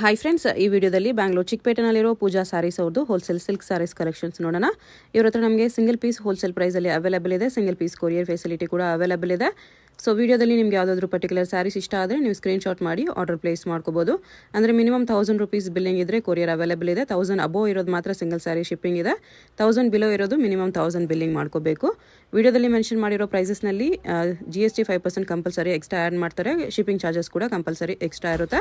Hi friends, ಈ ವಿಡಿಯೋದಲ್ಲಿ ಬ್ಯಾಂಗ್ಳೂರ್ ಚಿಕ್ಕಪೇಟೆನಲ್ಲಿರೋ ಪೂಜಾ ಸ್ಯಾರೀಸ್ ಅವ್ರದ್ದು ಹೋಲ್ಸೇಲ್ ಸಿಲ್ಕ್ ಸ್ಯಾರೀಸ್ ಕಲೆಕ್ಷನ್ಸ್ ನೋಡೋಣ. ಇವ್ರ ಹತ್ರ ನಮಗೆ ಸಿಂಗಲ್ ಪೀಸ್ ಹೋಲ್ಸೇಲ್ ಪ್ರೈಸಲ್ಲಿ ಅವೈಲೇಬಲ್ ಇದೆ. ಸಿಂಗಲ್ ಪೀಸ್ ಕೊರಿಯರ್ ಫೆಸಿಲಿಟಿ ಕೂಡ ಅವೈಲೇಬಲ್ ಇದೆ. ಸೊ ವಿಡಿಯೋದಲ್ಲಿ ನಿಮಗೆ ಯಾವುದಾದ್ರೂ ಪರ್ಟಿಕ್ಯುಲರ್ ಸ್ಯಾರೀಸ್ ಇಷ್ಟ ಆದರೆ ನೀವು ಸ್ಕ್ರೀನ್ಶಾಟ್ ಮಾಡಿ ಆರ್ಡರ್ ಪ್ಲೇಸ್ ಮಾಡ್ಕೋಬೋದು. ಅಂದರೆ ಮಿನಿಮಮ್ 1000 rupees ಬಿಲ್ಲಿಂಗ್ ಇದ್ದರೆ ಕೊರಿಯರ್ ಅವೈಲೇಬಲ್ ಇದೆ. 1000 ಅಬೋವ್ ಇರೋದು ಮಾತ್ರ ಸಿಂಗಲ್ ಸ್ಯಾರಿ ಶಿಪ್ಪಿಂಗ್ ಇದೆ. 1000 ಬಿಲೋ ಇರೋದು ಮಿನಿಮಮ್ 1000 ಬಿಲ್ಲಿಂಗ್ ಮಾಡ್ಕೋಬೇಕು. ವಿಡಿಯೋದಲ್ಲಿ ಮೆನ್ಷನ್ ಮಾಡಿರೋ ಪ್ರೈಸಸ್ನಲ್ಲಿ GST 5% ಕಂಪಲ್ಸರಿ ಎಕ್ಸ್ಟ್ರಾ ಆ್ಯಡ್ ಮಾಡ್ತಾರೆ. ಶಿಪ್ಪಿಂಗ್ ಚಾರ್ಜಸ್ ಕೂಡ ಕಂಪಲ್ಸರಿ ಎಕ್ಸ್ಟ್ರಾ ಇರುತ್ತೆ.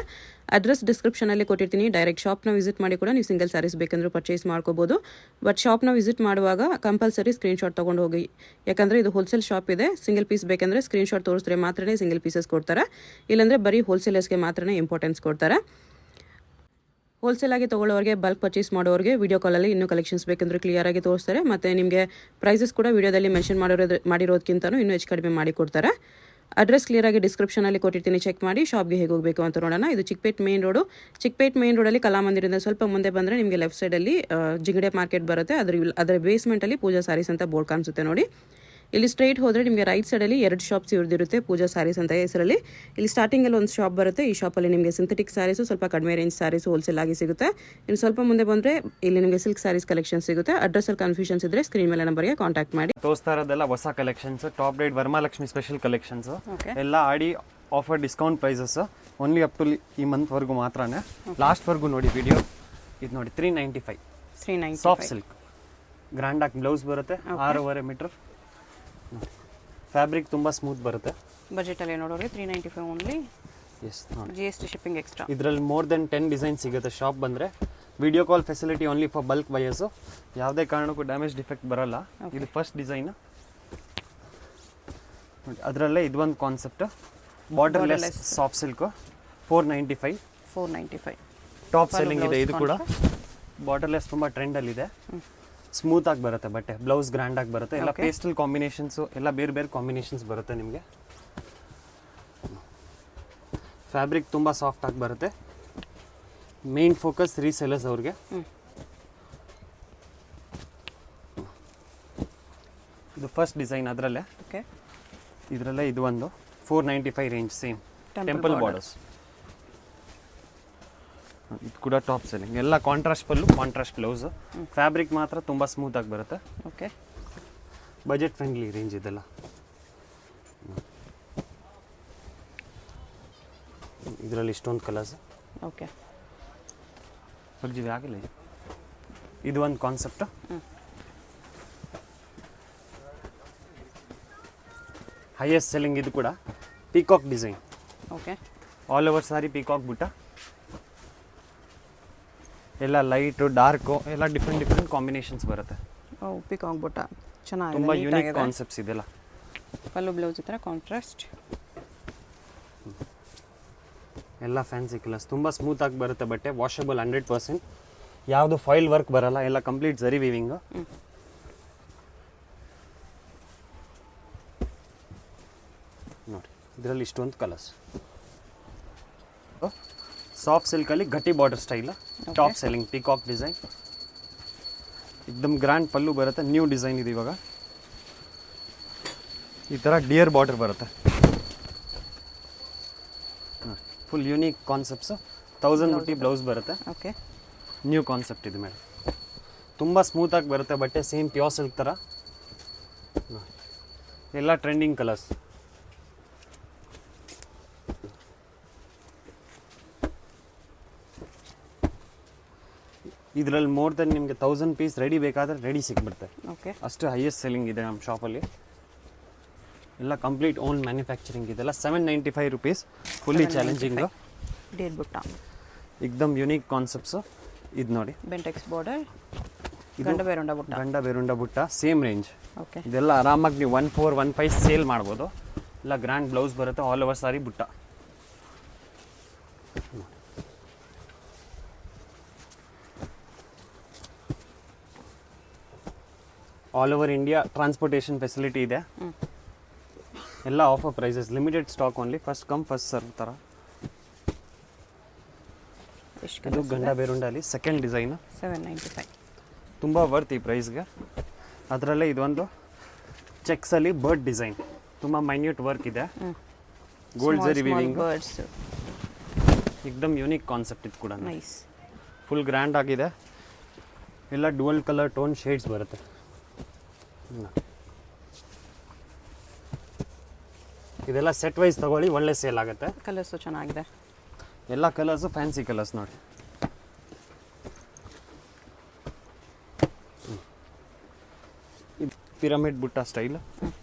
ಅಡ್ರೆಸ್ ಡಿಸ್ಕ್ರಿಪ್ಷನಲ್ಲಿ ಕೊಟ್ಟಿರ್ತೀನಿ. ಡೈರೆಕ್ಟ್ ಶಾಪ್ನ ವಿಸಿಟ್ ಮಾಡಿ ಕೂಡ ನೀವು ಸಿಂಗಲ್ ಸ್ಯಾರೀಸ್ ಬೇಕಂದ್ರೂ ಪರ್ಚೇಸ್ ಮಾಡ್ಕೋಬೋದು. ಬಟ್ ಶಾಪ್ನ ವಿಸಿಟ್ ಮಾಡುವಾಗ ಕಂಪಲ್ಸರಿ ಸ್ಕ್ರೀನ್ಶಾಟ್ ತೊಗೊಂಡು ಹೋಗಿ, ಯಾಕಂದರೆ ಇದು ಹೋಲ್ಸೇಲ್ ಶಾಪ್ ಇದೆ. ಸಿಂಗಲ್ ಪೀಸ್ ಬೇಕಂದರೆ ಸ್ಕ್ರೀನ್ಶಾಟ್ ತೋರಿಸಿದ್ರೆ ಮಾತ್ರನೇ ಸಿಂಗಲ್ ಪೀಸಸ್ ಕೊಡ್ತಾರೆ. ಇಲ್ಲಾಂದರೆ ಬರೀ ಹೋಲ್ಸೇಲರ್ಸ್ಗೆ ಮಾತ್ರನೇ ಇಂಪಾರ್ಟೆನ್ಸ್ ಕೊಡ್ತಾರೆ. ಹೋಲ್ಸೇಲ್ ಆಗಿ ತೊಗೊಳ್ಳೋರಿಗೆ, ಬಲ್ಕ್ ಪರ್ಚೇಸ್ ಮಾಡೋರಿಗೆ ವಿಡಿಯೋ ಕಾಲಲ್ಲಿ ಇನ್ನೂ ಕಲೆಕ್ಷನ್ಸ್ ಬೇಕಂದ್ರೆ ಕ್ಲಿಯರ್ ಆಗಿ ತೋರಿಸ್ತಾರೆ. ಮತ್ತು ನಿಮಗೆ ಪ್ರೈಸಸ್ ಕೂಡ ವಿಡಿಯೋದಲ್ಲಿ ಮೆನ್ಷನ್ ಮಾಡಿರೋದಕ್ಕಿಂತಲೂ ಇನ್ನೂ ಹೆಚ್ಚು ಕಡಿಮೆ ಮಾಡಿ ಕೊಡ್ತಾರೆ. ಅಡ್ರೆಸ್ ಕ್ಲಿಯರ್ ಆಗಿ ಡಿಸ್ಕ್ರಿಪ್ಷನಲ್ಲಿ ಕೊಟ್ಟಿರ್ತೀನಿ, ಚೆಕ್ ಮಾಡಿ. ಶಾಪ್ಗೆ ಹೇಗೆ ಹೋಗಬೇಕು ಅಂತ ನೋಡೋಣ. ಇದು Chickpet main road. Chickpet main ರೋಡಲ್ಲಿ ಕಲಾಮಂದಿರದಿಂದ ಸ್ವಲ್ಪ ಮುಂದೆ ಬಂದರೆ ನಿಮಗೆ ಲೆಫ್ಟ್ ಸೈಡಲ್ಲಿ ಜಿಂಗಡೆ ಮಾರ್ಕೆಟ್ ಬರುತ್ತೆ. ಅದರ ಬೇಸ್ಮೆಂಟಲ್ಲಿ ಪೂಜಾ ಸ್ಯಾರೀಸ್ ಅಂತ ಬೋರ್ಡ್ ಕಾಣಿಸುತ್ತೆ ನೋಡಿ. ಇಲ್ಲಿ ಸ್ಟ್ರೈಟ್ ಹೋದರೆ ನಿಮಗೆ ರೈಟ್ ಸೈಡಲ್ಲಿ 2 ಶಾಪ್ಸ್ ಇವ್ರದಿರುತ್ತೆ, ಪೂಜಾ ಸ್ಯಾರೀಸ್ ಅಂತ ಹೆಸರಲ್ಲಿ. ಇಲ್ಲಿ ಸ್ಟಾರ್ಟಿಂಗಲ್ಲಿ ಒಂದು ಶಾಪ್ ಬರುತ್ತೆ. ಈ ಶಾಪಲ್ಲಿ ನಿಮಗೆ ಸಿಂಥೆಟಿಕ್ ಸ್ಯಾರೀಸು, ಸ್ವಲ್ಪ ಕಡಿಮೆ ರೇಂಜ್ ಸ್ಯಾರೀಸು ಹೋಲ್ಸೇಲ್ ಆಗಿ ಸಿಗುತ್ತೆ. ಇನ್ನು ಸ್ವಲ್ಪ ಮುಂದೆ ಬಂದರೆ ಇಲ್ಲಿ ನಿಮಗೆ ಸಿಲ್ಕ್ ಸ್ಯಾರೀಸ್ ಕಲೆಕ್ಷನ್ ಸಿಗುತ್ತೆ. ಅಡ್ರೆಸ್ಸಲ್ಲಿ ಕನ್ಫ್ಯೂಷನ್ಸ್ ಇದ್ದರೆ ಸ್ಕ್ರೀನ್ ಮೇಲೆ ನಂಬರ್ಗೆ ಕಾಂಟ್ಯಾಕ್ಟ್ ಮಾಡಿ. ತೋರಿಸ್ತಾ ಇರೋದೆಲ್ಲ ಹೊಸ collections, top rate Varamahalakshmi special collections ಎಲ್ಲ Aadi offer discount prices only up to ಈ ಮಂತ್ವರೆಗೂ ಮಾತ್ರನೇ. ಲಾಸ್ಟ್ವರೆಗೂ ನೋಡಿ ವಿಡಿಯೋ. ಇದು ನೋಡಿ 395 ಸಾಫ್ಟ್ ಸಿಲ್ಕ್ ಗ್ರ್ಯಾಂಡ್ ಆಗಿ ಬ್ಲೌಸ್ ಬರುತ್ತೆ. 6.5 ಮೀಟರ್ ಫ್ಯಾಬ್ರಿಕ್ ತುಂಬ ಸ್ಮೂತ್ ಬರುತ್ತೆ. ಬಜೆಟಲ್ಲಿ ನೋಡೋರಿಗೆ 395 ಓನ್ಲಿ. ಎಸ್ ನೋಡಿ, GST ಶಿಪ್ಪಿಂಗ್ ಎಕ್ಸ್ಟ್ರಾ. ಇದರಲ್ಲಿ ಮೋರ್ ದೆನ್ 10 ಡಿಸೈನ್ ಸಿಗುತ್ತೆ. ಶಾಪ್ ಬಂದರೆ video call facility only for bulk buyers. ಯಾವುದೇ ಕಾರಣಕ್ಕೂ ಡ್ಯಾಮೇಜ್ ಡಿಫೆಕ್ಟ್ ಬರೋಲ್ಲ. ಇದು ಫಸ್ಟ್ ಡಿಸೈನ್. ಅದರಲ್ಲೇ ಇದೊಂದು concept borderless soft silk 495 top selling ಇದೆ. ಇದು ಕೂಡ ಬಾರ್ಡರ್ಲೆಸ್ ತುಂಬ ಟ್ರೆಂಡಲ್ಲಿದೆ. ಸ್ಮೂತ್ ಆಗಿ ಬರುತ್ತೆ ಬಟ್ಟೆ. ಬ್ಲೌಸ್ ಗ್ರ್ಯಾಂಡ್ ಆಗಿ ಬರುತ್ತೆ. ಎಲ್ಲ ಪೇಸ್ಟಲ್ ಕಾಂಬಿನೇಷನ್ಸು, ಎಲ್ಲ ಬೇರೆ ಬೇರೆ ಕಾಂಬಿನೇಷನ್ಸ್ ಬರುತ್ತೆ ನಿಮಗೆ. ಫ್ಯಾಬ್ರಿಕ್ ತುಂಬ ಸಾಫ್ಟ್ ಆಗಿ ಬರುತ್ತೆ. ಮೇನ್ ಫೋಕಸ್ ರೀಸೆಲರ್ಸ್ ಅವ್ರಿಗೆ. ಇದು ಫಸ್ಟ್ ಡಿಸೈನ್. ಅದರಲ್ಲೇ ಇದರಲ್ಲೇ ಇದು ಒಂದು 495 ರೇಂಜ್, ಸೇಮ್ ಟೆಂಪಲ್ ಬಾರ್ಡರ್ಸ್. ಇದು ಕೂಡ ಟಾಪ್ ಸೆಲ್ಲಿಂಗ್. ಎಲ್ಲ ಕಾಂಟ್ರಾಸ್ಟ್ ಪಲ್ಲು, ಕಾಂಟ್ರಾಸ್ಟ್ ಬ್ಲೌಸು. ಫ್ಯಾಬ್ರಿಕ್ ಮಾತ್ರ ತುಂಬ ಸ್ಮೂತ್ ಆಗಿ ಬರುತ್ತೆ. ಓಕೆ, ಬಜೆಟ್ ಫ್ರೆಂಡ್ಲಿ ರೇಂಜ್ ಇದೆಲ್ಲ. ಇದರಲ್ಲಿ ಇಷ್ಟೊಂದು ಕಲರ್ಸ್. ಓಕೆ, ಹೊರಜಿವಿ ಆಗಿಲ್ಲ. ಇದು ಒಂದು ಕಾನ್ಸೆಪ್ಟ್. Highest selling. ಇದು ಕೂಡ peacock design. Okay, all over sari peacock ಬುಟ್ಟ. ಎಲ್ಲ ಲೈಟು ಡಾರ್ಕು ಎಲ್ಲ ಡಿಫ್ರೆಂಟ್ ಕಾಂಬಿನೇಷನ್ಸ್ ಬರುತ್ತೆ. ಪಿಕಾಕ್ ಬುಟ್ಟ ಚೆನ್ನಾಗಿದೆ, ತುಂಬ ಯೂನಿಕ್ ಕಾನ್ಸೆಪ್ಟ್ಸ್ ಇದೆಲ್ಲ. ಪಲ್ಲು ಬ್ಲೌಸ್ ಈ ಥರ ಕಾಂಟ್ರಾಸ್ಟ್. ಎಲ್ಲ ಫ್ಯಾನ್ಸಿ ಕಲರ್ಸ್. ತುಂಬ ಸ್ಮೂತ್ ಆಗಿ ಬರುತ್ತೆ ಬಟ್ಟೆ. ವಾಷಬಲ್ 100%. ಯಾವುದು ಫಾಯಿಲ್ ವರ್ಕ್ ಬರಲ್ಲ. ಎಲ್ಲ ಕಂಪ್ಲೀಟ್ ಝರಿ ವೀವಿಂಗು. ನೋಡಿ, ಇದರಲ್ಲಿ ಇಷ್ಟೊಂದು ಕಲರ್ಸ್. ಸಾಫ್ಟ್ ಸಿಲ್ಕಲ್ಲಿ ಗಟ್ಟಿ border style. Top selling peacock design. एकदम ಗ್ರ್ಯಾಂಡ್ ಪಲ್ಲು ಬರುತ್ತೆ. ನ್ಯೂ ಡಿಸೈನ್ ಇದೆ ಇವಾಗ. ಈ ಥರ ಡಿಯರ್ ಬಾರ್ಡರ್ ಬರುತ್ತೆ. Full unique concepts. 1000 rupee blouse ಬರುತ್ತೆ. ಓಕೆ, ನ್ಯೂ ಕಾನ್ಸೆಪ್ಟ್ ಇದು ಮೇಡಮ್. ತುಂಬ ಸ್ಮೂತಾಗಿ ಬರುತ್ತೆ ಬಟ್ಟೆ. ಸೇಮ್ ಪ್ಯೂರ್ ಸಿಲ್ಕ್ ಥರ. ಎಲ್ಲ ಟ್ರೆಂಡಿಂಗ್ ಕಲರ್ಸ್. ಇದರಲ್ಲಿ ಮೋರ್ ದೆನ್ ನಿಮಗೆ 1000 ಪೀಸ್ ರೆಡಿ ಬೇಕಾದರೆ ರೆಡಿ ಸಿಕ್ಬಿಡುತ್ತೆ. ಓಕೆ, ಅಷ್ಟು ಹೈಯೆಸ್ಟ್ ಸೆಲ್ಲಿಂಗ್ ಇದೆ ನಮ್ಮ ಶಾಪಲ್ಲಿ. ಎಲ್ಲ ಕಂಪ್ಲೀಟ್ ಓನ್ ಮ್ಯಾನುಫ್ಯಾಕ್ಚರಿಂಗ್ ಇದೆಲ್ಲ. 795 ರೂಪೀಸ್. Fully challenging. ಡೇಟ್ ಬುಟ್ಟ ಎಕ್ದಮ್ ಯುನೀಕ್ ಕಾನ್ಸೆಪ್ಟ್ಸು. ಇದು ನೋಡಿ, ಬೆಂಟೆಕ್ಸ್ ಬಾರ್ಡರ್, ಗಂಡ ಬೇರುಂಡ ಬುಟ್ಟ ಸೇಮ್ ರೇಂಜ್. ಓಕೆ, ಇದೆಲ್ಲ ಆರಾಮಾಗಿ ನೀವು 1415 ಸೇಲ್ ಮಾಡ್ಬೋದು. ಎಲ್ಲ ಗ್ರ್ಯಾಂಡ್ ಬ್ಲೌಸ್ ಬರುತ್ತೆ. ಆಲ್ ಓವರ್ ಸಾರಿ ಬುಟ್ಟ. All over India transportation facility ಇದೆ. ಎಲ್ಲ offer prices. Limited stock only. First come first serve ಥರ. ಇದು ಗಂಡ ಬೇರುಂಡಲ್ಲಿ ಸೆಕೆಂಡ್ ಡಿಸೈನು. 795. ತುಂಬ ವರ್ತ್ ಈ ಪ್ರೈಸ್ಗೆ. ಅದರಲ್ಲೇ ಇದೊಂದು ಚೆಕ್ಸಲ್ಲಿ ಬರ್ಡ್ ಡಿಸೈನ್. ತುಂಬ ಮೈನ್ಯೂಟ್ ವರ್ಕ್ ಇದೆ. ಗೋಲ್ಡ್ ಜರಿ ವಿವಿಂಗ್. ಏಕ್ದಮ್ ಯೂನಿಕ್ ಕಾನ್ಸೆಪ್ಟ್ ಇದು ಕೂಡ ನೈಸ್. ಫುಲ್ ಗ್ರ್ಯಾಂಡ್ ಆಗಿದೆ. ಎಲ್ಲ ಡುವಲ್ ಕಲರ್ ಟೋನ್ ಶೇಡ್ಸ್ ಬರುತ್ತೆ. ಇದೆಲ್ಲ ಸೆಟ್ ವೈಸ್ ತಗೊಳ್ಳಿ, ಒಳ್ಳೆ ಸೇಲ್ ಆಗುತ್ತೆ. ಕಲರ್ಸು ಚೆನ್ನಾಗಿದೆ. ಎಲ್ಲ ಕಲರ್ಸು ಫ್ಯಾನ್ಸಿ ಕಲರ್ಸ್ ನೋಡಿ. ಇದು ಪಿರಮಿಡ್ ಬುಟ್ಟ ಸ್ಟೈಲ್,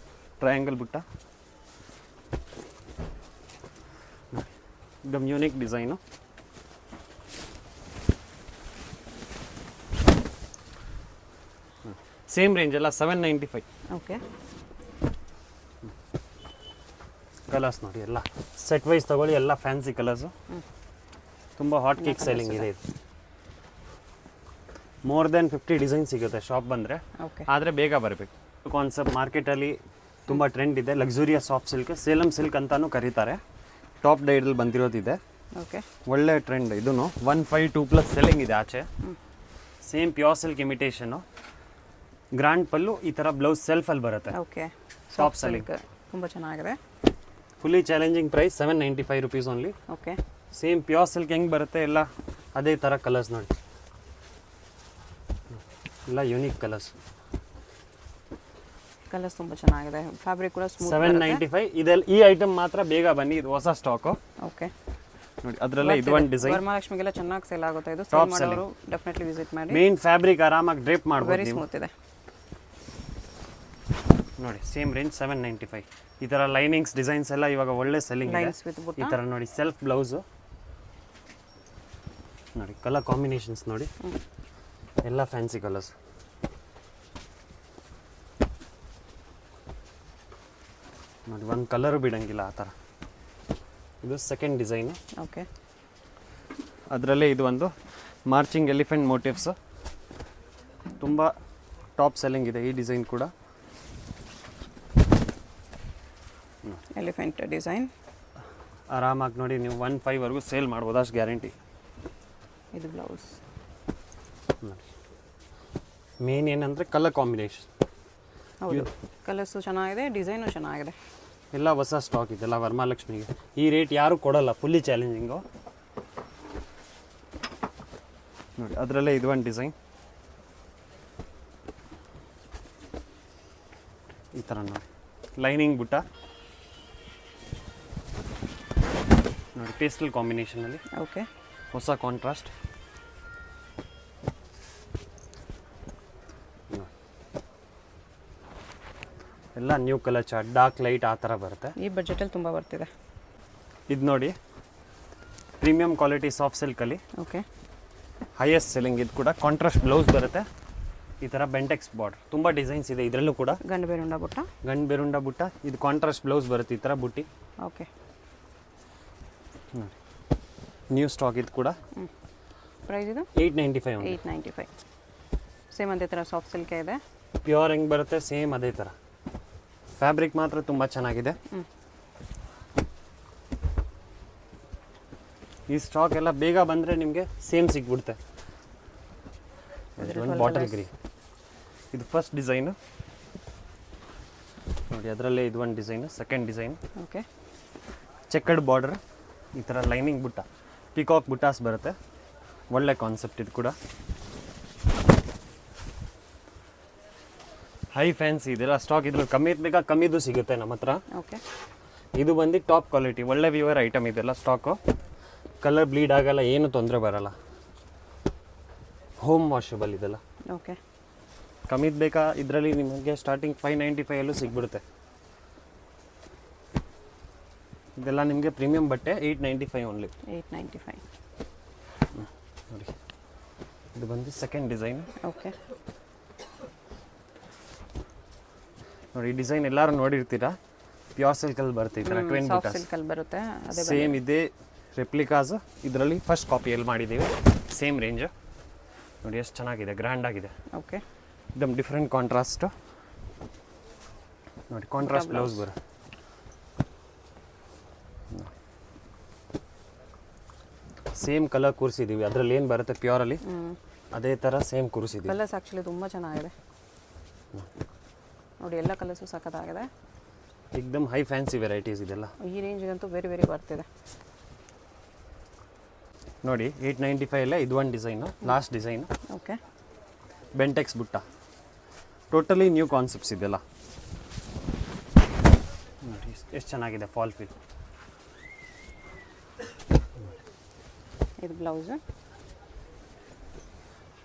ಟ್ರಯಾಂಗಲ್ ಬುಟ್ಟ, एकदम यूनिक डिज़ाइनु. ಸೇಮ್ ರೇಂಜ್ ಎಲ್ಲ 795. ಓಕೆ. ಕಲರ್ಸ್ ನೋಡಿ, ಎಲ್ಲ ಸೆಟ್ ವೈಸ್ ತಗೊಳ್ಳಿ, ಎಲ್ಲ ಫ್ಯಾನ್ಸಿ ಕಲರ್ಸು. ತುಂಬ ಹಾಟ್ ಕೇಕ್ ಸೆಲ್ಲಿಂಗ್ ಇದೆ ಇದು. ಮೋರ್ ದೆನ್ 50 ಡಿಸೈನ್ ಸಿಗುತ್ತೆ ಶಾಪ್ ಬಂದರೆ. ಆದರೆ ಬೇಗ ಬರಬೇಕು. ಕಾನ್ಸೆಪ್ಟ್ ಮಾರ್ಕೆಟಲ್ಲಿ ತುಂಬ ಟ್ರೆಂಡ್ ಇದೆ. Luxurious soft silk, Salem silk ಅಂತಾನೂ ಕರೀತಾರೆ. ಟಾಪ್ ಡೈಡಲ್ಲಿ ಬಂದಿರೋದಿದೆ. ಓಕೆ. ಒಳ್ಳೆ ಟ್ರೆಂಡ್ ಇದೂ. 152+ ಸೆಲ್ಲಿಂಗ್ ಇದೆ ಆಚೆ. Same pure silk imitation. Grand pallu, ಈ ಥರ ಬ್ಲೌಸ್ ಸೆಲ್ಫಲ್ಲಿ ಬರುತ್ತೆ. ಓಕೆ. ಟಾಪ್ ಸೆಲ್ಲಿಂಗ್ ತುಂಬ ಚೆನ್ನಾಗಿದೆ. Fully challenging price 795 rupees only. Okay. Same pure silk ಹೆಂಗೆ ಬರುತ್ತೆ ಎಲ್ಲ ಅದೇ ಥರ ಕಲರ್ಸ್ ನೋಡಿ, ಎಲ್ಲ ಯೂನಿಕ್ ಕಲರ್ಸ್. ಕಲರ್ಸ್ ತುಂಬ ಚೆನ್ನಾಗಿದೆ. ಫ್ಯಾಬ್ರಿಕ್ ಕೂಡ ಸ್ಮೂತ್. 795. ಇದೆಲ್ಲ ಈ ಐಟಮ್ ಮಾತ್ರ ಬೇಗ ಬನ್ನಿ, ಇದು ಹೊಸ ಸ್ಟಾಕು. ಓಕೆ. ನೋಡಿ, ಅದರಲ್ಲೇ ಇದು ಒಂದು ಡಿಸೈನ್. ವರಮಹಾಲಕ್ಷ್ಮಿಗೆಲ್ಲ ಚೆನ್ನಾಗಿ ಸೇಲ್ ಆಗುತ್ತೆ ಇದು. ಸೇಲ್ ಮಾಡೋರು ಡೆಫಿನೆಟ್ಲಿ ವಿಸಿಟ್ ಮಾಡಿ. ಮೇನ್ ಫ್ಯಾಬ್ರಿಕ್ ಆರಾಮಾಗಿ ಡ್ರೇಪ್ ಮಾಡ್ಬೋದು. ವೆರಿ ಸ್ಮೂತ್ ಇದೆ ನೋಡಿ. Same range 795. ಈ ಥರ ಲೈನಿಂಗ್ಸ್ ಡಿಸೈನ್ಸ್ ಎಲ್ಲ ಇವಾಗ ಒಳ್ಳೆ ಸೆಲ್ಲಿಂಗ್ ಇದೆ. ಈ ಥರ ನೋಡಿ, ಸೆಲ್ಫ್ ಬ್ಲೌಸು ನೋಡಿ, ಕಲರ್ ಕಾಂಬಿನೇಷನ್ಸ್ ನೋಡಿ, ಎಲ್ಲ ಫ್ಯಾನ್ಸಿ ಕಲರ್ಸ್. ನೋಡಿ, ಒಂದು ಕಲರು ಬಿಡಂಗಿಲ್ಲ ಆ ಥರ. ಇದು ಸೆಕೆಂಡ್ ಡಿಸೈನು. ಓಕೆ. ಅದರಲ್ಲೇ ಇದು ಒಂದು ಮಾರ್ಚಿಂಗ್ ಎಲಿಫೆಂಟ್ ಮೋಟಿವ್ಸು, ತುಂಬ ಟಾಪ್ ಸೆಲ್ಲಿಂಗ್ ಇದೆ ಈ ಡಿಸೈನ್ ಕೂಡ. ಎಲಿಫೆಂಟ್ ಡಿಸೈನ್ ಆರಾಮಾಗಿ ನೋಡಿ, ನೀವು 1.5 ಸೇಲ್ ಮಾಡ್ಬೋದು, ಅಷ್ಟು ಗ್ಯಾರಂಟಿ. ಇದು ಬ್ಲೌಸ್. ಮೇನ್ ಏನಂದರೆ ಕಲರ್ ಕಾಂಬಿನೇಷನ್. ಹೌದು, ಕಲರ್ಸು ಚೆನ್ನಾಗಿದೆ, ಡಿಸೈನು ಚೆನ್ನಾಗಿದೆ. ಎಲ್ಲ ಹೊಸ ಸ್ಟಾಕ್ ಇದೆಲ್ಲ ವರಮಹಾಲಕ್ಷ್ಮಿಗೆ. ಈ ರೇಟ್ ಯಾರೂ ಕೊಡೋಲ್ಲ, ಫುಲ್ಲಿ ಚಾಲೆಂಜಿಂಗು. ನೋಡಿ, ಅದರಲ್ಲೇ ಇದು ಒಂದು ಡಿಸೈನ್. ಈ ಥರ ನೋಡಿ, ಲೈನಿಂಗ್ ಬುಟ್ಟ ನೋಡಿ, ಪೇಸ್ಟಲ್ ಕಾಂಬಿನೇಷನಲ್ಲಿ. ಓಕೆ. ಹೊಸ ಕಾಂಟ್ರಾಸ್ಟ್. ಎಲ್ಲ new colour chart, dark light ಆ ಥರ ಬರುತ್ತೆ. ಈ ಬಜೆಟಲ್ಲಿ ತುಂಬ ಬರ್ತಿದೆ. ಇದು ನೋಡಿ, ಪ್ರೀಮಿಯಂ ಕ್ವಾಲಿಟಿ ಸಾಫ್ಟ್ ಸಿಲ್ಕಲ್ಲಿ. ಓಕೆ. Highest selling. ಇದು ಕೂಡ ಕಾಂಟ್ರಾಸ್ಟ್ ಬ್ಲೌಸ್ ಬರುತ್ತೆ. ಈ ಥರ ಬೆಂಟೆಕ್ಸ್ ಬಾರ್ಡರ್, ತುಂಬ ಡಿಸೈನ್ಸ್ ಇದೆ ಇದರಲ್ಲೂ ಕೂಡ. ಗಂಡು ಬೇರುಂಡ ಬುಟ್ಟ. ಗಂಡು ಬೇರುಂಡ ಬುಟ್ಟ. ಇದು ಕಾಂಟ್ರಾಸ್ಟ್ ಬ್ಲೌಸ್ ಬರುತ್ತೆ, ಈ ಥರ ಬುಟ್ಟಿ. ಓಕೆ. ನೋಡಿ, ನ್ಯೂ ಸ್ಟಾಕ್ ಇದು ಕೂಡ. ಪ್ರೈಸ್ ಇದು 895. 895. ಸೇಮ್ ಅದೇ ಥರ ಸಾಫ್ಟ್ ಸಿಲ್ಕೇ ಇದೆ. ಪ್ಯೂರ್ ಹೆಂಗೆ ಬರುತ್ತೆ ಸೇಮ್ ಅದೇ ಥರ. ಫ್ಯಾಬ್ರಿಕ್ ಮಾತ್ರ ತುಂಬ ಚೆನ್ನಾಗಿದೆ. ಈ ಸ್ಟಾಕ್ ಎಲ್ಲ ಬೇಗ ಬಂದರೆ ನಿಮಗೆ ಸೇಮ್ ಸಿಗ್ಬಿಡುತ್ತೆ. ಒಂದು ಬಾಟಲ್ ಗ್ರೀನ್. ಇದು ಫಸ್ಟ್ ಡಿಸೈನು ನೋಡಿ, ಅದರಲ್ಲೇ ಇದು ಒಂದು design. Second design. Okay. Checkered border, ಈ ಥರ ಲೈನಿಂಗ್ ಬುಟ್ಟ, ಪಿಕಾಕ್ ಬುಟ್ಟಾಸ್ ಬರುತ್ತೆ. ಒಳ್ಳೆ ಕಾನ್ಸೆಪ್ಟ್ ಇದು ಕೂಡ. ಹೈ ಫ್ಯಾನ್ಸಿ ಇದೆಲ್ಲ ಸ್ಟಾಕ್. ಇದ್ರಲ್ಲಿ ಕಮ್ಮಿ ಬೇಕಾ ಕಮ್ಮಿದು ಸಿಗುತ್ತೆ ನಮ್ಮ ಹತ್ರ. ಓಕೆ. ಇದು ಬಂದು ಟಾಪ್ ಕ್ವಾಲಿಟಿ, ಒಳ್ಳೆ ವ್ಯೂವರ್ ಐಟಮ್ ಇದೆಲ್ಲ ಸ್ಟಾಕು. ಕಲರ್ ಬ್ಲೀಡ್ ಆಗಲ್ಲ, ಏನು ತೊಂದರೆ ಬರಲ್ಲ. ಹೋಮ್ ವಾಷಬಲ್ ಇದೆಲ್ಲ. ಓಕೆ. ಕಮ್ಮಿದು ಬೇಕಾ ಇದರಲ್ಲಿ ನಿಮಗೆ ಸ್ಟಾರ್ಟಿಂಗ್ 595 ಸಿಗ್ಬಿಡುತ್ತೆ. ಇದೆಲ್ಲ ನಿಮಗೆ ಪ್ರೀಮಿಯಂ ಬಟ್ಟೆ 895 ಓನ್ಲಿ. 895. ನೋಡಿ, ಇದು ಬಂದು ಸೆಕೆಂಡ್ ಡಿಸೈನ್. ಓಕೆ. ನೋಡಿ, ಈ ಡಿಸೈನ್ ಎಲ್ಲರೂ ನೋಡಿರ್ತೀರಾ. ಪ್ಯೂರ್ ಸಿಲ್ಕಲ್ಲಿ ಬರುತ್ತೆ ಈ ಥರ ಟ್ವೆನ್ ಸಾಫ್ಟ್ ಸಿಲ್ಕಲ್ಲಿ ಬರುತ್ತೆ. ಅದೇ ಸೇಮ್ ಇದೆ ರೆಪ್ಲಿಕಾಸ್. ಇದರಲ್ಲಿ ಫಸ್ಟ್ ಕಾಪಿಯಲ್ಲಿ ಮಾಡಿದ್ದೀವಿ. ಸೇಮ್ ರೇಂಜ್ ನೋಡಿ, ಎಷ್ಟು ಚೆನ್ನಾಗಿದೆ, ಗ್ರ್ಯಾಂಡ್ ಆಗಿದೆ. ಓಕೆ. एकदम ಡಿಫ್ರೆಂಟ್ ಕಾಂಟ್ರಾಸ್ಟ್ ನೋಡಿ, ಕಾಂಟ್ರಾಸ್ಟ್ ಬ್ಲೌಸ್ ಬರುತ್ತೆ. ಸೇಮ್ ಕಲರ್ ಕೂರಿಸಿದ್ದೀವಿ. ಅದರಲ್ಲಿ ಏನು ಬರುತ್ತೆ ಪ್ಯೂರಲ್ಲಿ ಅದೇ ಥರ ಸೇಮ್ ಕೂರಿಸಿದ್ದೀವಿ. ಕಲರ್ಸ್ ಆ್ಯಕ್ಚುಲಿ ತುಂಬ ಚೆನ್ನಾಗಿದೆ ನೋಡಿ, ಎಲ್ಲ ಕಲರ್ಸು ಸಖತ್ತಾಗಿದೆ. एकदम ಹೈ ಫ್ಯಾನ್ಸಿ ವೆರೈಟೀಸ್ ಇದೆಲ್ಲ. ಈ ರೇಂಜ್ಗಂತೂ ವೆರಿ ವೆರಿ ಬರ್ತಿದೆ. ನೋಡಿ 895 ಅಲ್ಲೇ ಇದು ಒಂದು design, last design. Okay, Bentex ಬುಟ್ಟ, ಟೋಟಲಿ ನ್ಯೂ ಕಾನ್ಸೆಪ್ಟ್ಸ್ ಇದೆಲ್ಲ. ನೋಡಿ ಎಷ್ಟು ಚೆನ್ನಾಗಿದೆ ಫಾಲ್ ಫೀಲ್. ಇದು ಬ್ಲೌಸ್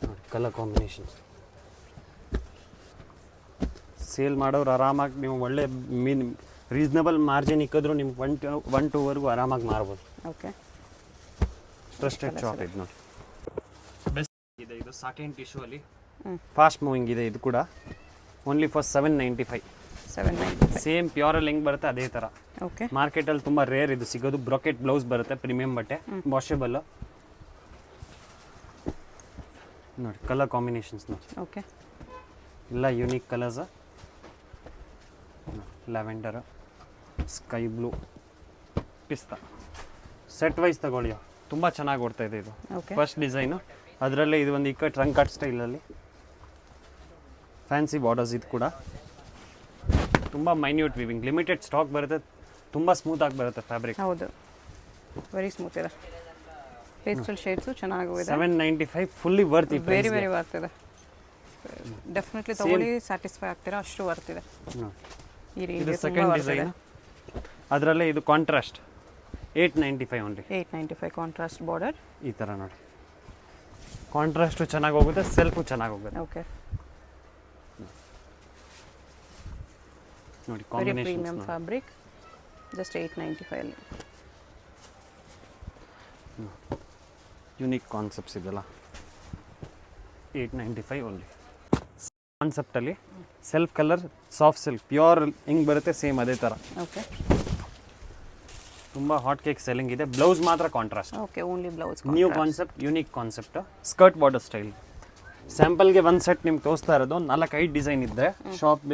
ನೋಡಿ ಕಲರ್ ಕಾಂಬಿನೇಷನ್ಸ್. ಸೇಲ್ ಮಾಡೋರು ಆರಾಮಾಗಿ ನೀವು ಒಳ್ಳೆ ರೀಸನಬಲ್ ಮಾರ್ಜಿನ್ ಇಕ್ಕಿದ್ರು ನಿಮ್ಗೆ 1-2ವರೆಗೂ ಆರಾಮಾಗಿ ಮಾರ್ಬೋದು. ಓಕೆ, ಟ್ರಸ್ಟೆಡ್ ಶಾಪ್ ಇದು ನೋಡಿ. ಬೆಸ್ಟ್ ಇದೆ ಇದು, ಸಾಟಿನ್ ಟಿಶ್ಯೂ ಅಲ್ಲಿ ಫಾಸ್ಟ್ ಮೂವಿಂಗ್ ಇದೆ. ಇದು ಕೂಡ ಓನ್ಲಿ ಫಾರ್ 795. ಸೇಮ್ ಪ್ಯೂರಲ್ಲಿ ಹೆಂಗೆ ಬರುತ್ತೆ ಅದೇ ಥರ. ಓಕೆ, ಮಾರ್ಕೆಟಲ್ಲಿ ತುಂಬ ರೇರ್ ಇದು ಸಿಗೋದು. ಬ್ರೊಕೆಟ್ ಬ್ಲೌಸ್ ಬರುತ್ತೆ, ಪ್ರೀಮಿಯಂ ಬಟ್ಟೆ, ವಾಷಬಲ್. ನೋಡಿ ಕಲರ್ ಕಾಂಬಿನೇಷನ್ಸ್ ನೋಡಿ. ಓಕೆ, ಎಲ್ಲ unique colours. Lavender, sky blue, ಪಿಸ್ತಾ. ಸೆಟ್ ವೈಸ್ ತಗೊಳ್ಳಿ, ತುಂಬ ಚೆನ್ನಾಗಿ ಓಡ್ತಾ ಇದೆ ಇದು. ಫಸ್ಟ್ ಡಿಸೈನು, ಅದರಲ್ಲೇ ಇದು ಒಂದು ಟ್ರಂಕ್ ಕಟ್ ಸ್ಟೈಲಲ್ಲಿ ಫ್ಯಾನ್ಸಿ ಬಾರ್ಡರ್ಸ್. ಇದು ಕೂಡ ತುಂಬ ಮೈನ್ಯೂಟ್ ವಿವಿಂಗ್, ಲಿಮಿಟೆಡ್ ಸ್ಟಾಕ್ ಬರುತ್ತೆ, ತುಂಬ ಸ್ಮೂತಾಗಿ ಬರುತ್ತೆ ಫ್ಯಾಬ್ರಿಕ್. ಹೌದು, ವೆರಿ ಸ್ಮೂತ್ ಇದೆ. ಪೇಸ್ಟಲ್ ಶೇಡ್ಸು ಚೆನ್ನಾಗಿದೆ. 795 fully worth. Very very worth ಇದೆ. ಡೆಫಿನೆಟ್ಲಿ ತಗೊಳ್ಳಿ, ಸ್ಯಾಟಿಸ್ಫೈ ಆಗ್ತೀರಾ, ಅಷ್ಟು ವರ್ತ್ ಇದೆ. ಈ ಇದು ರೇಂಜ್ ಸೆಕೆಂಡ್ ಡಿಸೈನ್, ಅದರಲ್ಲೇ ಇದು ಕಾಂಟ್ರಾಸ್ಟ್ 895 ಓನ್ಲಿ. 895 contrast border. ಈ ಥರ ನೋಡಿ, ಕಾಂಟ್ರಾಸ್ಟು ಚೆನ್ನಾಗಿ ಹೋಗುತ್ತೆ, ಸೆಲ್ಫು ಚೆನ್ನಾಗಿ ಹೋಗುತ್ತೆ. ಓಕೆ, ನೋಡಿ very combination premium fabric, just 895 ಅಲ್ಲಿ. ಯುನಿಕ್ ಕಾನ್ಸೆಪ್ಟ್ಸ್ ಇದೆಲ್ಲ. 895 ಓನ್ಲಿ. ಕಾನ್ಸೆಪ್ಟಲ್ಲಿ self colour, soft silk, pure ಹಿಂಗೆ ಬರುತ್ತೆ ಸೇಮ್ ಅದೇ ಥರ. ಓಕೆ, ತುಂಬ ಹಾಟ್ ಕೇಕ್ ಸೆಲ್ಲಿಂಗ್ ಇದೆ. ಬ್ಲೌಸ್ ಮಾತ್ರ contrast. Okay, only blouse. New concept, unique concept. Skirt border style. ಸ್ಯಾಂಪಲ್ಗೆ ಒಂದು ಸೆಟ್ ನಿಮ್ಗೆ ತೋರಿಸ್ತಾ ಇರೋದು 4-5 ಡಿಸೈನ್ ಇದ್ದರೆ ಶಾಪ್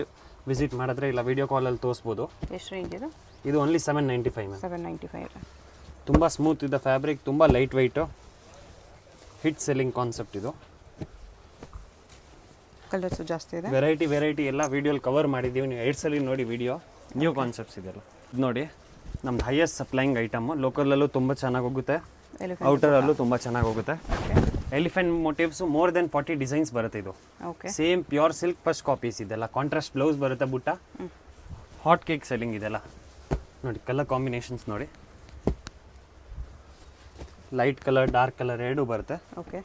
ವಿಸಿಟ್ ಮಾಡಿದ್ರೆ ಇಲ್ಲ ವಿಡಿಯೋ ಕಾಲಲ್ಲಿ ತೋರಿಸ್ಬೋದು. ಎಷ್ಟು ರೇಂಜ್ ಇದು? ಇದು ಓನ್ಲಿ 795 ಮ್ಯಾಮ್. 795. ತುಂಬ ಸ್ಮೂತ್ ಇದೆ ಫ್ಯಾಬ್ರಿಕ್, ತುಂಬ light weight, hit selling concept ಇದು. ಕಲರ್ಸು ಜಾಸ್ತಿ ಇದೆ. ವೆರೈಟಿ ಎಲ್ಲ ವೀಡಿಯೋಲಿ ಕವರ್ ಮಾಡಿದ್ದೀವಿ, ನೀವು 2 ಸಲ ನೋಡಿ ವಿಡಿಯೋ. ನ್ಯೂ ಕಾನ್ಸೆಪ್ಟ್ಸ್ ಇದೆಲ್ಲ. ಇದು ನೋಡಿ ನಮ್ದು ಹೈಯೆಸ್ಟ್ ಸಪ್ಲೈಯಿಂಗ್ ಐಟಮು. ಲೋಕಲಲ್ಲೂ ತುಂಬ ಚೆನ್ನಾಗಿ ಹೋಗುತ್ತೆ, ಔಟರಲ್ಲೂ ತುಂಬ ಚೆನ್ನಾಗಿ ಹೋಗುತ್ತೆ. Elephant motifs more than 40 designs ಬರುತ್ತೆ ಇದು. Okay, same pure silk first copies ಇದೆಲ್ಲ. ಕಾಂಟ್ರಾಸ್ಟ್ ಬ್ಲೌಸ್ ಬರುತ್ತೆ ಬುಟ್ಟ. ಹಾಟ್ ಕೇಕ್ ಸೆಲ್ಲಿಂಗ್ ಇದೆಲ್ಲ. ನೋಡಿ ಕಲರ್ ಕಾಂಬಿನೇಷನ್ಸ್ ನೋಡಿ, ಲೈಟ್ ಕಲರ್, ಡಾರ್ಕ್ ಕಲರ್ ಎರಡೂ ಬರುತ್ತೆ. ಓಕೆ,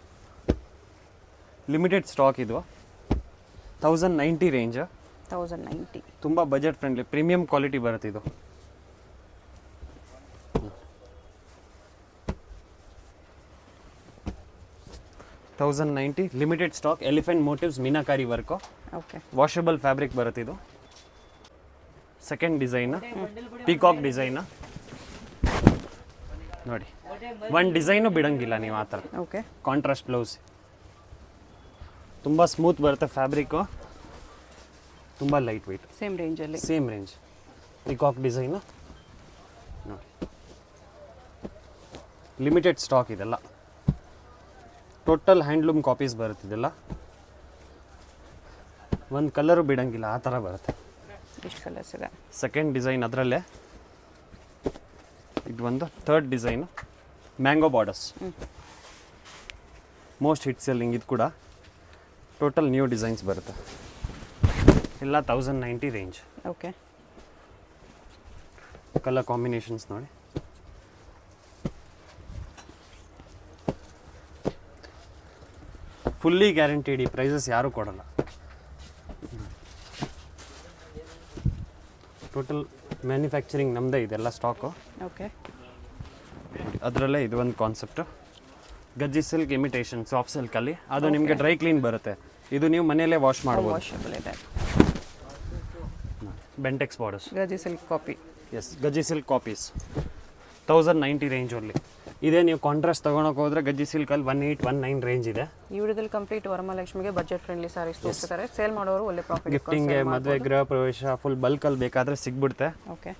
ಲಿಮಿಟೆಡ್ ಸ್ಟಾಕ್ ಇದು. 1090 ರೇಂಜ್. 1090. ತುಂಬ ಬಜೆಟ್ ಫ್ರೆಂಡ್ಲಿ, ಪ್ರೀಮಿಯಂ ಕ್ವಾಲಿಟಿ ಬರುತ್ತೆ ಇದು. $1090 limited stock. Elephant motives, meenakari work, okay, washable fabric ಬರುತ್ತೆ ಇದು. ಸೆಕೆಂಡ್ ಡಿಸೈನ್ ಪೀಕಾಕ್ ಡಿಸೈನ್ ನೋಡಿ. ಒಂದು ಡಿಸೈನು ಬಿಡಂಗಿಲ್ಲ ನೀವು ಆ ಥರ. ಓಕೆ, ಕಾಂಟ್ರಾಸ್ಟ್ ಬ್ಲೌಸ್, ತುಂಬ ಸ್ಮೂತ್ ಬರುತ್ತೆ ಫ್ಯಾಬ್ರಿಕ್ಕು, ತುಂಬ ಲೈಟ್ ವೆಯ್ಟ್. ಸೇಮ್ ರೇಂಜಲ್ಲಿ. Same range. ಪಿಕಾಕ್ ಡಿಸೈನು ನೋಡಿ, ಲಿಮಿಟೆಡ್ ಸ್ಟಾಕ್ ಇದೆಲ್ಲ. ಟೋಟಲ್ ಹ್ಯಾಂಡ್ಲೂಮ್ ಕಾಪೀಸ್ ಬರುತ್ತಿದೆಲ್ಲ. ಒಂದು ಕಲರು ಬಿಡಂಗಿಲ್ಲ ಆ ಥರ ಬರುತ್ತೆ. ಎಷ್ಟು ಕಲರ್ಸ್ ಇದೆ? ಸೆಕೆಂಡ್ ಡಿಸೈನ್ ಅದರಲ್ಲೇ. ಇದು ಒಂದು third design, mango borders, most hit selling. ಇದು ಕೂಡ ಟೋಟಲ್ ನ್ಯೂ ಡಿಸೈನ್ಸ್ ಬರುತ್ತೆ. ಎಲ್ಲ 1090 ರೇಂಜ್. ಓಕೆ, ಕಲರ್ ಕಾಂಬಿನೇಷನ್ಸ್ ನೋಡಿ. ಫುಲ್ಲಿ ಗ್ಯಾರಂಟಿಡ್, ಈ ಪ್ರೈಸಸ್ ಯಾರೂ ಕೊಡಲ್ಲ. ಟೋಟಲ್ ಮ್ಯಾನುಫ್ಯಾಕ್ಚರಿಂಗ್ ನಮ್ಮದೇ ಇದೆಲ್ಲ ಸ್ಟಾಕು. ಓಕೆ, ಅದರಲ್ಲೇ ಇದು ಒಂದು ಕಾನ್ಸೆಪ್ಟು, ಗಜ್ಜಿ ಸಿಲ್ಕ್ ಇಮಿಟೇಷನ್ ಸಾಫ್ಟ್ ಸಿಲ್ಕಲ್ಲಿ. ಅದು ನಿಮಗೆ ಡ್ರೈ ಕ್ಲೀನ್ ಬರುತ್ತೆ. ಇದು ನೀವು ಮನೆಯಲ್ಲೇ ವಾಶ್ ಮಾಡ್ಬೋದು. ವಾಷಬಲ್ ಇದೆ. Bentex borders, gaji silk copy. Yes, gajji silk copies 1090 range only. ಇದೇ ನೀವು ಕಾಂಟ್ರಾಸ್ಟ್ ತೊಗೊಳಕ್ಕೆ ಹೋದರೆ ಗಜ್ಜಿ ಸಿಲ್ಕಲ್ಲಿ 1819 ರೇಂಜ್ ಇದೆ. ಈ ವಿಡಿಯೋದಲ್ಲಿ ಕಂಪ್ಲೀಟ್ ವರಮಹಾಲಕ್ಷ್ಮಿಗೆ ಬಜೆಟ್ ಫ್ರೆಂಡ್ಲಿ ಸಾರೀಸ್ ತೋರಿಸ್ತಾರೆ. ಸೇಲ್ ಮಾಡೋರು ಒಳ್ಳೆ ಪ್ರಾಫಿಟ್. ಗಿಫ್ಟಿಂಗ್ಗೆ, ಮದುವೆ, ಗೃಹ ಪ್ರವೇಶ, ಫುಲ್ ಬಲ್ಕಲ್ಲಿ ಬೇಕಾದರೆ ಸಿಗ್ಬಿಡುತ್ತೆ. ಓಕೆ,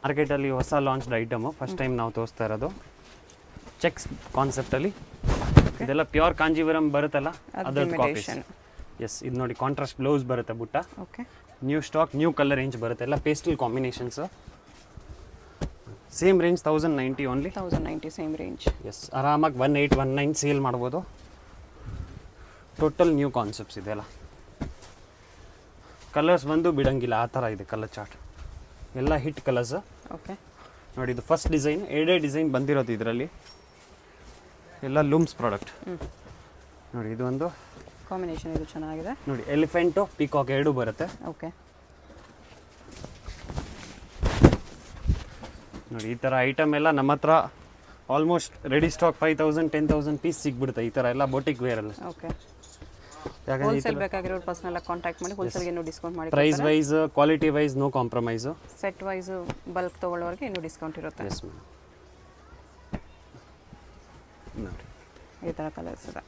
ಮಾರ್ಕೆಟಲ್ಲಿ ಹೊಸ ಲಾಂಚ್ಡ್ ಐಟಮು, ಫಸ್ಟ್ ಟೈಮ್ ನಾವು ತೋರಿಸ್ತಾ ಇರೋದು. ಚೆಕ್ಸ್ ಕಾನ್ಸೆಪ್ಟಲ್ಲಿ ಇದೆಲ್ಲ ಪ್ಯೂರ್ ಕಾಂಜೀವರಂ ಬರುತ್ತಲ್ಲ ಅದ್ರದ್ದು ಕಾಪೀಸ್. ಎಸ್, ಇದು ನೋಡಿ ಕಾಂಟ್ರಾಸ್ಟ್ ಬ್ಲೌಸ್ ಬರುತ್ತೆ ಬುಟ್ಟ. Okay, new stock, new colour range ಬರುತ್ತೆ. ಎಲ್ಲ pastel combinations. Same range 1090 only. 1090 same range. Yes, ಆರಾಮಾಗಿ 1819 ಸೇಲ್ ಮಾಡ್ಬೋದು. ಟೋಟಲ್ ನ್ಯೂ ಕಾನ್ಸೆಪ್ಟ್ಸ್ ಇದೆಲ್ಲ. ಕಲರ್ಸ್ ಬಂದು ಬಿಡಂಗಿಲ್ಲ, ಆ ಥರ ಇದೆ ಕಲರ್ ಚಾರ್ಟ್. ಎಲ್ಲ ಹಿಟ್ ಕಲರ್ಸ್. ಓಕೆ ನೋಡಿ, ಇದು ಫಸ್ಟ್ ಡಿಸೈನ್, ಎರಡೇ ಡಿಸೈನ್ ಬಂದಿರೋದು ಇದರಲ್ಲಿ. ಎಲ್ಲ ಲೂಮ್ಸ್ ಪ್ರಾಡಕ್ಟ್. ನೋಡಿ, ಇದು ಒಂದು ಕಾಂಬಿನೇಷನ್ ಇದು ಚೆನ್ನಾಗಿದೆ. ನೋಡಿ, ಎಲಿಫೆಂಟು ಪೀಕಾಕ್ ಎರಡೂ ಬರುತ್ತೆ. ಓಕೆ ನೋಡಿ, ಈ ಥರ ಐಟಮ್ ಎಲ್ಲ ನಮ್ಮ ಹತ್ರ ಆಲ್ಮೋಸ್ಟ್ ರೆಡಿ ಸ್ಟಾಕ್ 5000 10,000 ಪೀಸ್ ಸಿಗ್ಬಿಡುತ್ತೆ. ಈ ಥರ ಎಲ್ಲ ಬೋಟಿಕ್ ವೇರ್ ಎಲ್ಲ. ಓಕೆ, ಯಾಕಂದ್ರೆ ಹೋಲ್ಸೇಲ್ ಬೇಕಾಗಿರೋರು ಪರ್ಸನಲ್ ಆಗಿ ಕಾಂಟ್ಯಾಕ್ಟ್ ಮಾಡಿ ಹೋಲ್ಸೇಲ್ಗೆ ಇನ್ನೂ ಡಿಸ್ಕೌಂಟ್ ಮಾಡಿ. Price wise, quality wise no compromise. Set wise bulk ತೊಗೊಳ್ಳೋರಿಗೆ ಇನ್ನೂ ಡಿಸ್ಕೌಂಟ್ ಇರುತ್ತೆ. Yes ma'am. ನೋಡಿ, ಈ ಥರ ಕಲರ್ಸ್ ಇದೆ.